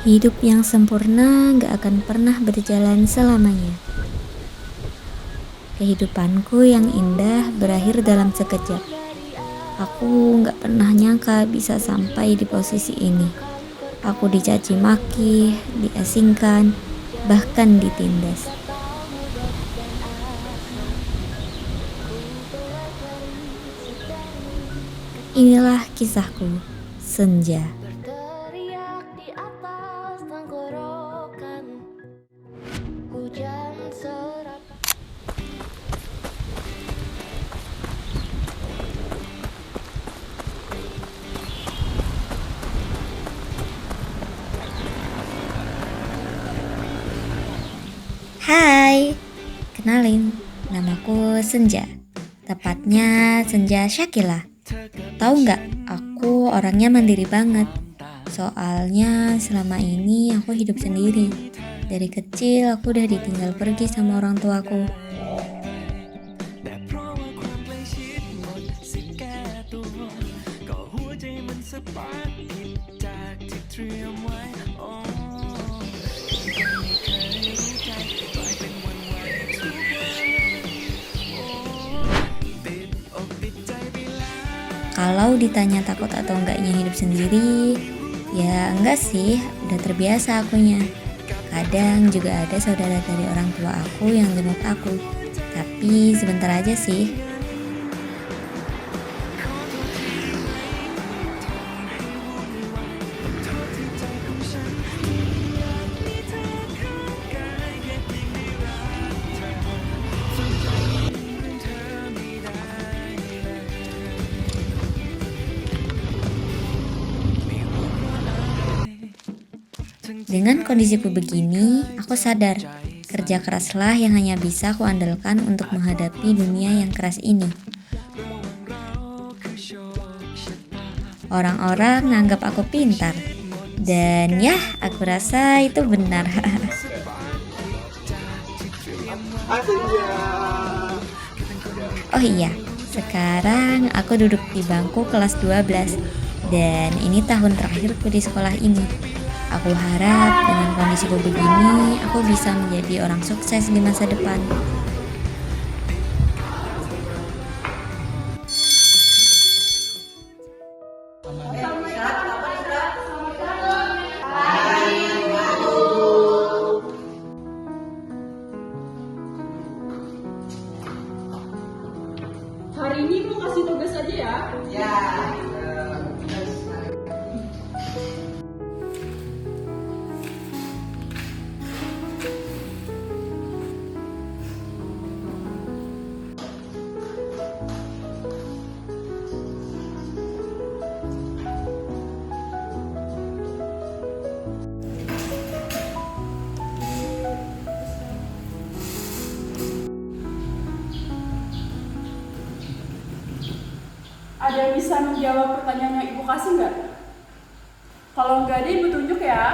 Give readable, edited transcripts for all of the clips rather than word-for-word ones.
Hidup yang sempurna gak akan pernah berjalan selamanya. Kehidupanku yang indah berakhir dalam sekejap. Aku gak pernah nyangka bisa sampai di posisi ini. Aku dicaci maki, diasingkan, bahkan ditindas. Inilah kisahku, Senja. Berteriak di atas tenggorokan, hujan serap. Hai, kenalin, namaku Senja. Tepatnya Senja Syakila. Tahu nggak, aku orangnya mandiri banget. Soalnya selama ini aku hidup sendiri. Dari kecil aku udah ditinggal pergi sama orang tuaku. Kalau ditanya takut atau enggaknya hidup sendiri, ya enggak sih, udah terbiasa akunya. Kadang juga ada saudara dari orang tua aku yang jenguk aku, tapi sebentar aja sih. Dengan kondisiku begini, aku sadar kerja keraslah yang hanya bisa aku andalkan untuk menghadapi dunia yang keras ini. Orang-orang nganggap aku pintar, dan ya, aku rasa itu benar. Oh iya, sekarang aku duduk di bangku kelas 12 dan ini tahun terakhirku di sekolah ini. Aku harap dengan kondisiku begini, aku bisa menjadi orang sukses di masa depan. Hari ini mau kasih tugas aja ya? Ya. Ada yang bisa menjawab pertanyaan yang Ibu kasih nggak? Kalau nggak ada, Ibu tunjuk ya.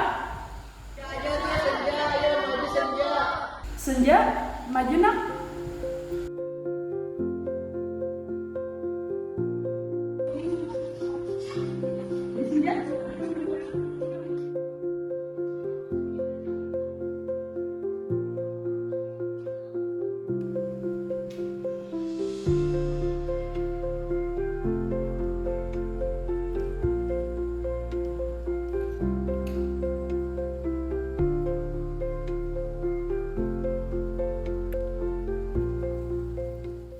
Senja, maju nak. Senja.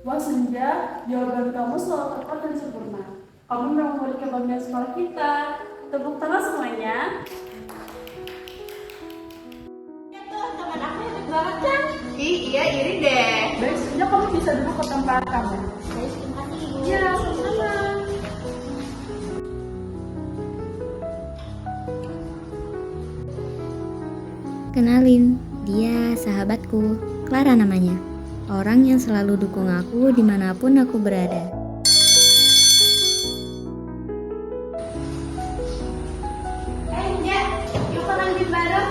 Wah Senja, jawaban kamu selalu tepat dan sempurna. Kamu memang memiliki kebanggaan sekolah kita. Tepuk tangan semuanya. Ya tuh, teman aku hebat banget kan? Iya, iri deh. Baik Senja, kamu bisa duduk ke tempat kamu. Baik, terima kasih Ibu. Ya, sama-sama. Kenalin, dia sahabatku, Clara namanya. Orang yang selalu dukung aku dimanapun aku berada. Senja, yuk lanjut bareng.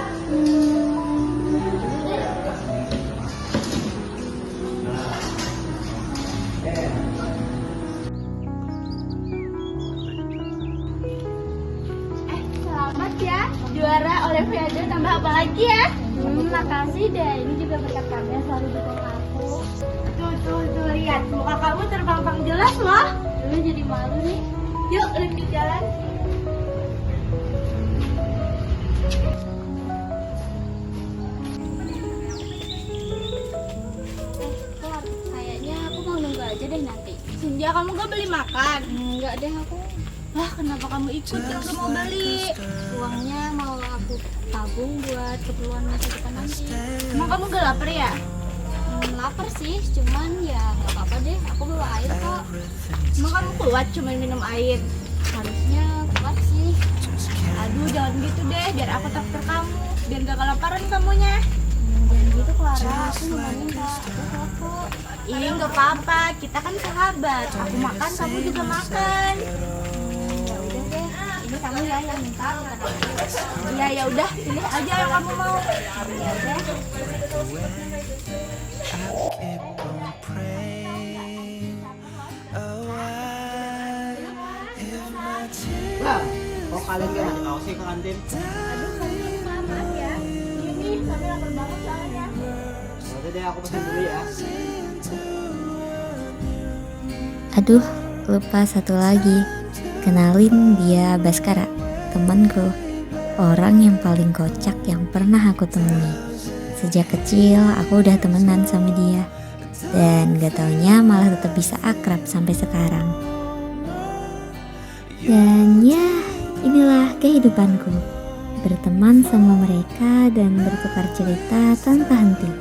Selamat ya, juara oleh Siap ya, ada tambah apa lagi ya? Makasih deh, ini juga berkat kamu yang selalu dukung aku. Tuh, lihat muka kamu terpampang jelas loh. Dulu jadi malu nih. Yuk, lanjut jalan. Kayaknya aku mau nunggu aja deh nanti. Senja, kamu gak beli makan? Enggak deh aku. Wah, kenapa kamu ikut yang gak mau beli? Uangnya mau aku tabung buat keperluan masa depan nanti. Emang kamu gak lapar ya? Lapar sih, cuman ya nggak apa-apa deh. Aku bawa air kok. Emang kamu kuat cuma minum air? Harusnya kuat sih. Aduh, jangan gitu deh, biar aku traktir kamu. Biar gak kelaparan kamunya. Jangan gitu Clara, aku lumayan kak. Aku kuat kok. Ih, gak apa-apa, kita kan sahabat. Aku makan, kamu juga makan. Ya udah deh. Ini kamu ya yang minta bukan aku. Iya, ya udah, pilih aja yang kamu mau. Ya udah. Nah, kok kalian gak ada kaos sih ke kantin? Maaf ya, ini kami lapar banget soalnya. Udah deh, aku pesen dulu ya. Aduh, lupa satu lagi. Kenalin, dia Baskara, temanku. Orang yang paling kocak yang pernah aku temui. Sejak kecil aku udah temenan sama dia. Dan gak taunya malah tetap bisa akrab sampai sekarang. Dan ya, inilah kehidupanku. Berteman sama mereka dan bertukar cerita tanpa henti.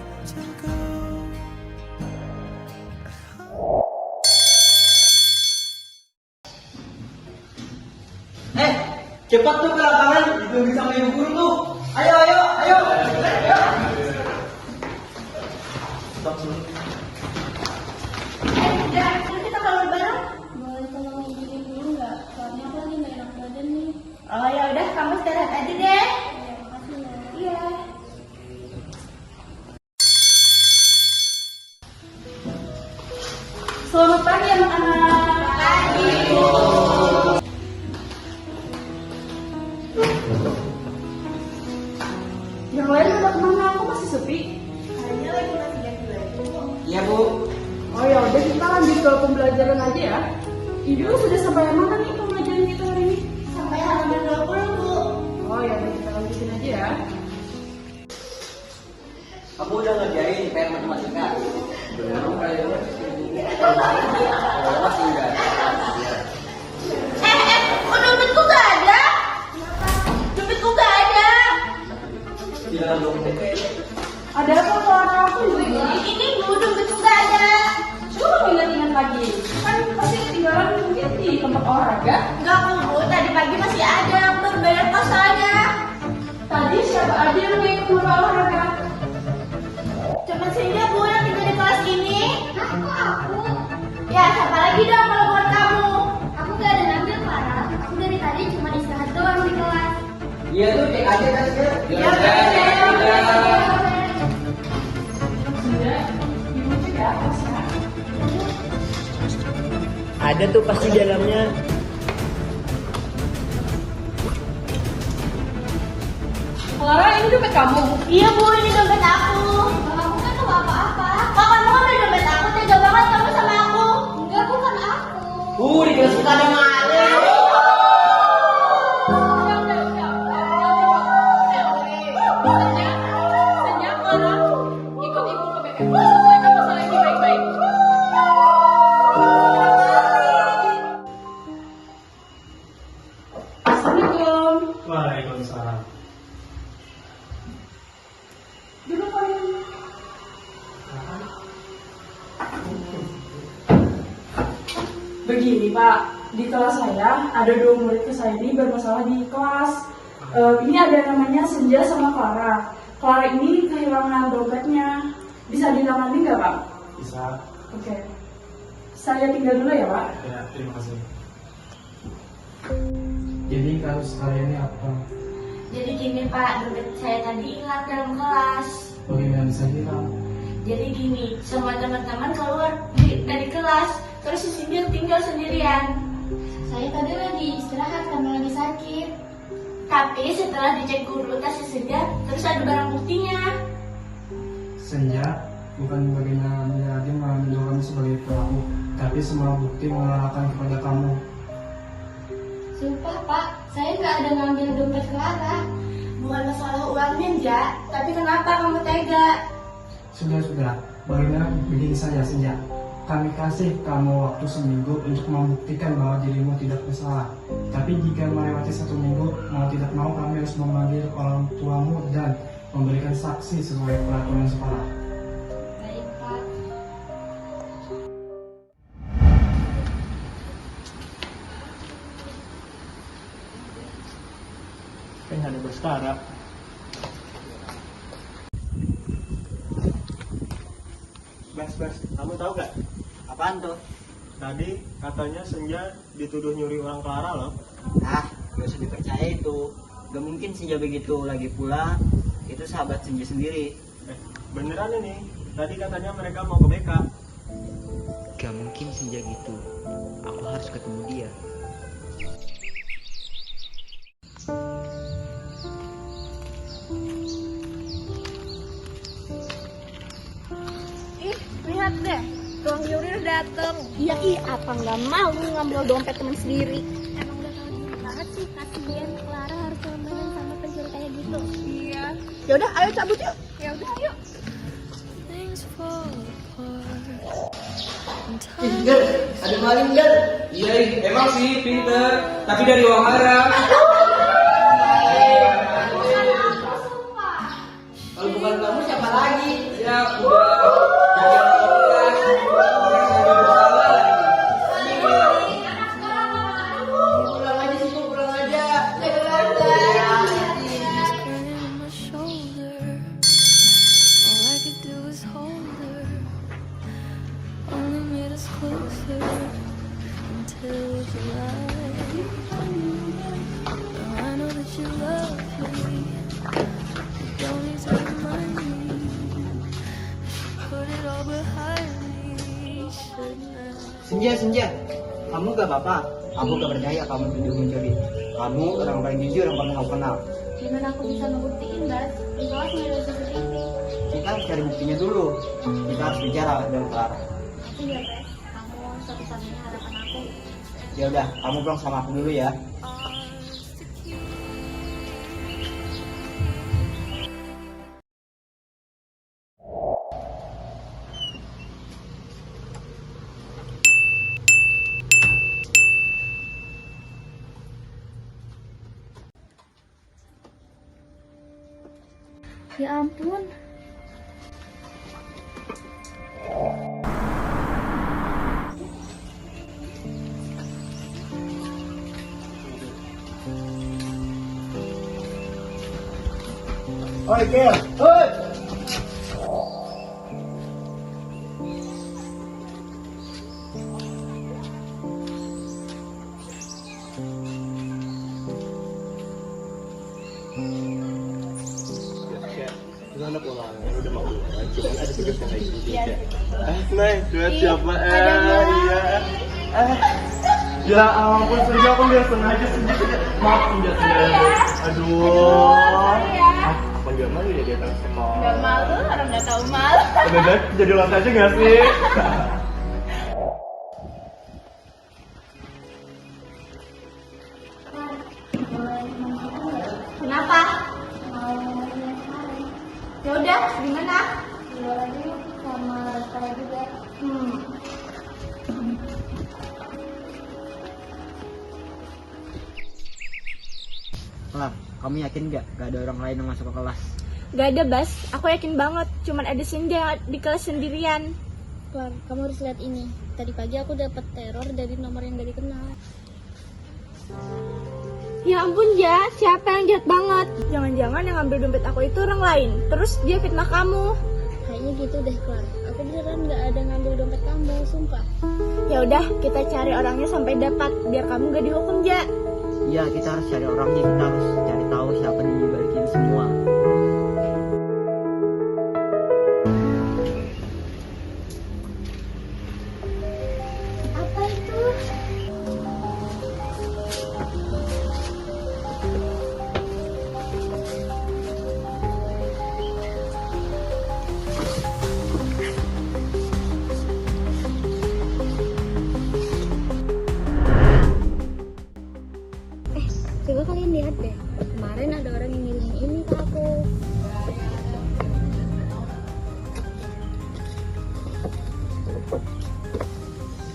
Cepat tuh ke lapangan, ditunggu sama ibu guru tuh. Ayo. Stop dulu. Udah, yuk kita keluar bareng. Boleh tolong izinin dulu nggak? Soalnya aku lagi nggak enak badan nih. Oh ya udah, kamu istirahat aja deh. Ya, makasih ya. Iya. Selamat pagi anak-anak. Yang lain udah kemana? Aku masih sepi. Kayaknya lagi masih ganti baju. Iya, Bu. Oh ya udah, kita lanjut ke pembelajaran aja ya. Ibu sudah sampai mana nih pembelajaran kita hari ini? Sampai halaman 20, Bu. Oh ya udah, kita lanjutin aja ya. Kamu udah ngerjain PR matematika? Belum kayaknya. Masih enggak. Kok dompetku gak ada? Dompetku gak ada. Di dalam dompet. Ada apa Clara? Aku juga Ini Bu, dompetku gak ada. coba ingat-ingat lagi. Kan pasti ketinggalan mungkin di tempat olahraga. Enggak Bu, tadi pagi masih ada. Aku baru bayar kosannya. Tadi siapa aja yang mau ikut lomba olahraga? Cuma Senja Bu yang tinggal di kelas ini. Aku. Ya, siapa lagi dong kalau bukan kamu? Aku gak ada ngambil Clara. Aku dari tadi cuma istirahat doang di kelas. Iya tuh, cek aja kan sih. Ya, udah. Sudah, ibu cek ya atasnya. Ada tuh pasti di dalamnya. Clara, ini dompet kamu. Iya Bu, ini dompet aku. Aku kan tahu apa-apa. Kok kamu ngambil dompet aku? Tega banget kamu sama aku. Enggak, bukan aku. Di kelas kita ada maling. Sejak Clara ikut ibu ke BM. Selesaikan masalah ini baik-baik. Assalamualaikum. Waalaikumsalam. Duduk kalian. Begini Pak, di kelas saya ada 2 murid ke saya ini bermasalah di kelas. Ini ada namanya Senja sama Clara. Clara ini kehilangan dompetnya. Bisa ditangani nggak Pak? Bisa. Oke. Saya tinggal dulu ya Pak. Ya, terima kasih. Jadi kasus kalian ini apa? Jadi gini Pak, dompet saya tadi hilang dalam kelas. Bagaimana bisa hilang? Jadi gini, semua teman-teman keluar dari kelas, terus si Sindir tinggal sendirian. Saya tadi lagi istirahat karena lagi sakit. Tapi setelah dicek guru tasnya Senja, terus ada barang buktinya. Senja bukan bagian lagi mengambil kamu sebagai pelaku, tapi semua bukti mengarahkan kepada kamu. Sumpah Pak, saya nggak ada ngambil dompet Clara. Bukan masalah uangnya, Ja. Tapi kenapa kamu tega? Sudah, bagaimana begini saja Senja. Kami kasih kamu waktu seminggu untuk membuktikan bahwa dirimu tidak bersalah. Tapi jika melewati 1 minggu, mau tidak mau kami harus memanggil orang tuamu dan memberikan saksi sesuai peraturan sekolah. Baik Pak. Kan ada Baskara. Bas, kamu tahu gak? Apaan tuh? Tadi katanya Senja dituduh nyuri uang Clara loh. Ah, gak usah dipercaya itu. Gak mungkin Senja begitu. Lagi pula, itu sahabat Senja sendiri. Beneran ini. Tadi katanya mereka mau ke BK. Gak mungkin Senja gitu. Aku harus ketemu dia. Ih, lihat deh. Tuang Yuri udah dateng. Iya, apa nggak mau ngambil dompet teman sendiri? Emang udah tahu diri banget sih, kasihan Clara harus temenan sama pencuri kayak gitu. Iya. Ya udah, ayo cabut yuk. Ya udah, ayo. Gal, ada maling Gal. Iya, emang sih pinter, tapi dari uang haram. Kalau bukan kamu siapa lagi? Ya udah, jangan keras. Orang sudah bersalah lagi. Pulang aja sih, pulang aja. All I could do was hold her. Only made us closer until July. Now I know that you love me. You don't need to remind me. Put it all behind me, shouldn't I? Senja, kamu gak apa-apa. Aku gak percaya kamu tuduh mencuri. Kamu orang paling jujur yang pernah aku kenal. Gimana aku bisa ngebuktiin, Bas? Di kelas nggak ada CCTV. Kita harus cari buktinya dulu. Kita harus bicara dengan Clara. Aku ya, Bas. Kamu satu-satunya harapan aku. Ya udah, kamu pulang sama aku dulu ya. Ya ampun. Oi, Kel. Oi. Gimana pulangnya? Udah mau pulang. Cuma ada tugas yang lagi juga. Nay, lihat siapa? Iya. Ya ampun, Senja aku nggak sengaja Senja. Maaf Senja. Aduh. Apa nggak malu ya dia datang sekolah? Gak malu, orang nggak tahu malu. Udah jadi ulang aja nggak sih? Kenapa? Ya udah, gimana? Keluar aja yuk sama saya juga. Kelar, kamu yakin gak ada orang lain yang masuk ke kelas? Gak ada, Bas. Aku yakin banget. Cuman ada Senja di kelas sendirian. Kelar, kamu harus lihat ini. Tadi pagi aku dapat teror dari nomor yang gak dikenal. Ya ampun, Ja. Siapa yang jahat banget? Jangan-jangan yang ngambil dompet aku itu orang lain. Terus dia fitnah kamu. Kayaknya gitu deh, Kelar. Aku beneran gak ada ngambil dompet kamu, sumpah. Ya udah, kita cari orangnya sampai dapat. Biar kamu gak dihukum, Ja. Iya, kita harus cari orangnya. Kita harus cari tahu siapa yang dibalikin semua. Apa itu?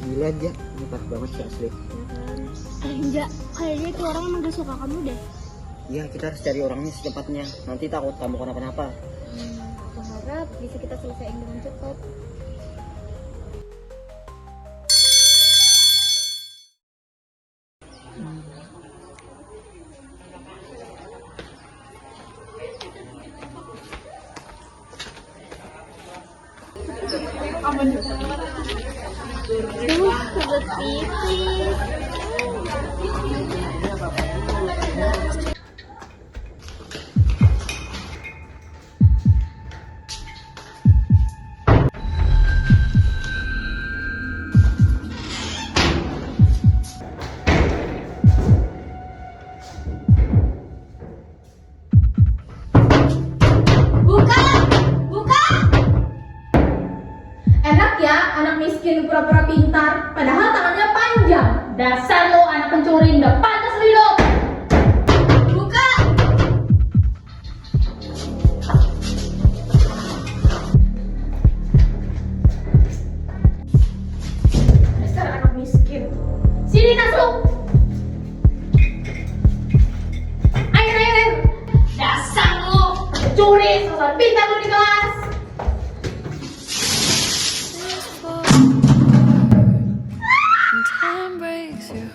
Gila aja, ini parah banget sih asli. Enggak, kayaknya itu orang emang gak suka kamu deh. Iya, kita harus cari orangnya secepatnya. Nanti takut kamu kenapa-napa. Aku harap bisa kita selesaiin dengan cepat. Kebelet pipis. Buka! Buka! Enak ya anak miskin pura-pura pintar, padahal tangannya panjang. Dasar lo anak pencuri, nggak pantas lo hidup. Buka! Dasar anak miskin. Sini tas lo. Air. Dasar lo pencuri, sosok pintar lo di kelas.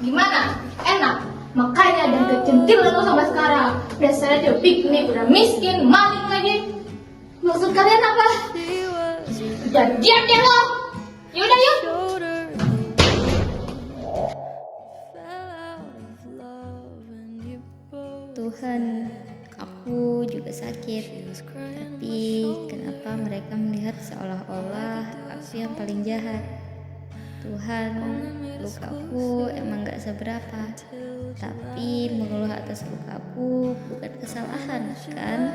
Gimana? Enak? Makanya dan kecantilan lo sampai sekarang. Dasarnya dia piknik, udah miskin, maling lagi. Maksud kalian apa? Jadian deh lo. Yaudah yuk. Tuhan, aku juga sakit. Tapi kenapa mereka melihat seolah-olah aku yang paling jahat? Tuhan, lukaku emang gak seberapa, tapi mengeluh atas lukaku bukan kesalahan, kan?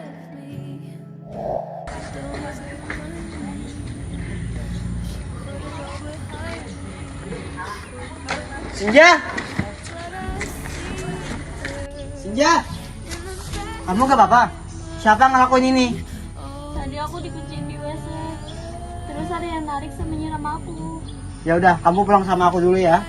Senja! Senja! Kamu gak apa-apa? Siapa yang ngelakuin ini? Tadi aku dikunciin di WC. Terus ada yang narik sama nyiram aku. Ya udah, kamu pulang sama aku dulu ya.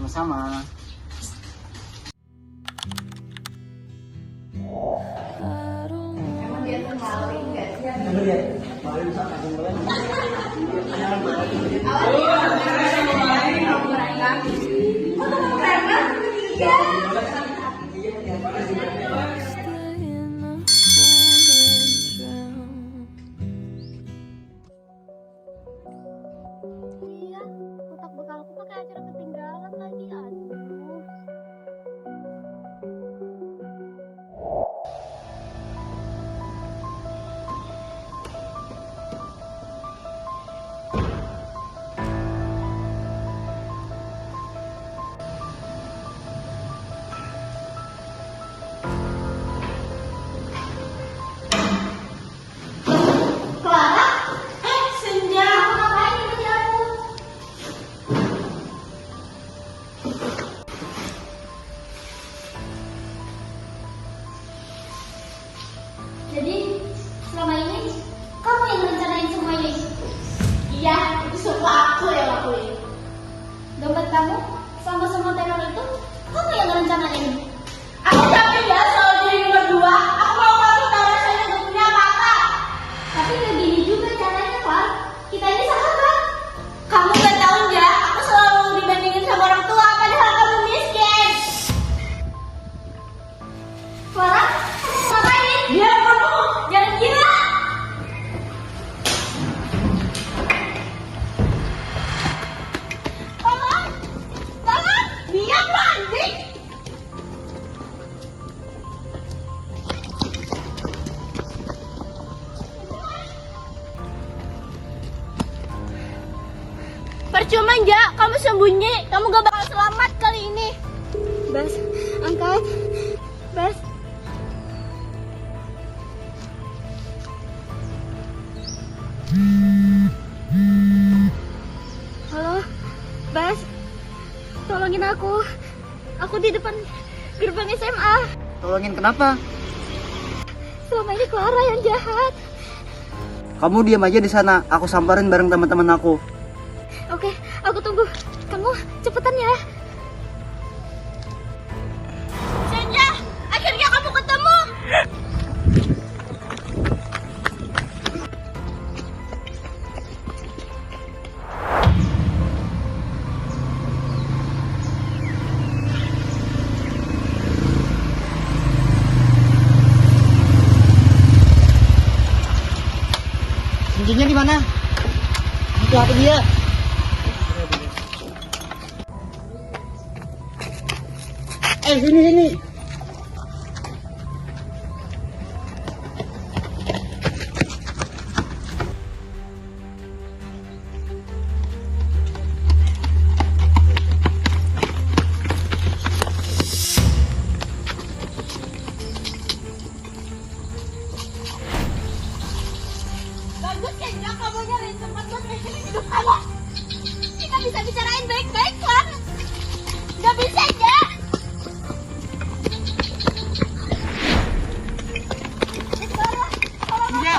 Sama-sama. Iya, kotak bekalku pakai acara ketinggalan lagi. Aduh. Clara? Senja, kamu ngapain di meja aku? Jadi, selama ini kamu yang rencanain semua ini? Iya, itu semua aku yang lakuin. Dompet kamu sama semua teror itu kamu yang rencanain? Aku capek ya soal diri berdua. Aku mau kamu tahu rasanya gak punya apa-apa. Tapi gak gini juga caranya, Pak. Kita ini sahabat. Kamu gak tahu ya, aku selalu dibandingin sama orang tua padahal kamu miskin. Clara, kamu ngapain? Biar kamu jangan gila. Tolong, diam lo anjing. Percuma ya, kamu sembunyi, kamu gak bakal selamat kali ini. Bas, angkat. Bas. aku. Aku di depan gerbang SMA. Tolongin kenapa? Selama ini Clara yang jahat. Kamu diam aja di sana, aku samperin bareng teman-teman aku. Oke, aku tunggu. Kamu cepetan ya. Senja, akhirnya kamu ketemu. Kuncinya di mana? Itu hati dia. Sini. Bagus Senja, kamu nyariin tempat buat ngejarin hidup kamu. Kita bisa bicarain baik-baik, Clara. Gak bisa, ya? Senja,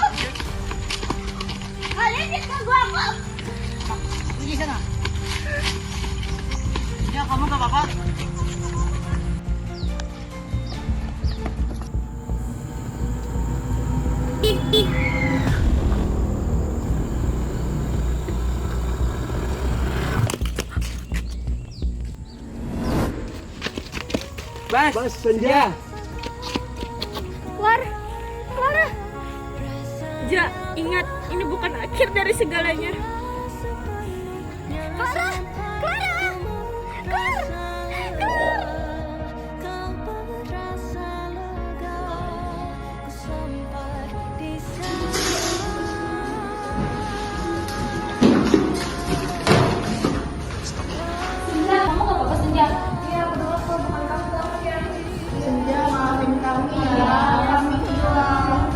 Kalian bisa gua aku. pergi sana. Senja, kamu gak apa-apa? Bas, Senja. Clara. Ja, ingat, ini bukan akhir dari segalanya. Clara. Senja, kamu gak apa-apa Senja? Iya, betul kok, bukan kamu banget ya. Senja, maafin kami ya, kami hilang.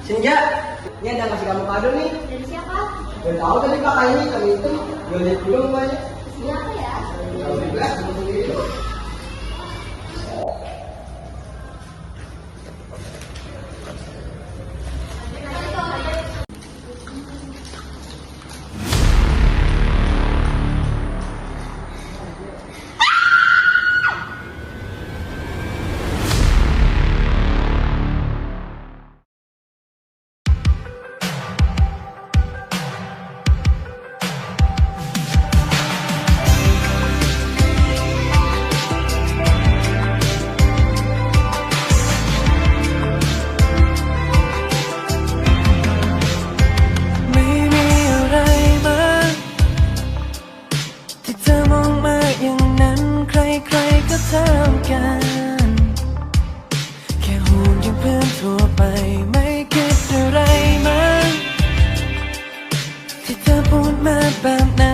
Senja, ini ada ngasih kamu kado nih. Dari siapa? Udah tahu tadi pakai ini, kali itu. Gue lihat dulu banyak. Siapa ya?ไม่มีอะไรมากที่เธอมองมาอย่างนั้นใครๆก็ทำกัน แค่ห่วงอย่างเพื่อนทั่วไปไม่คิดอะไรมากที่เธอพูดมาแบบนั้น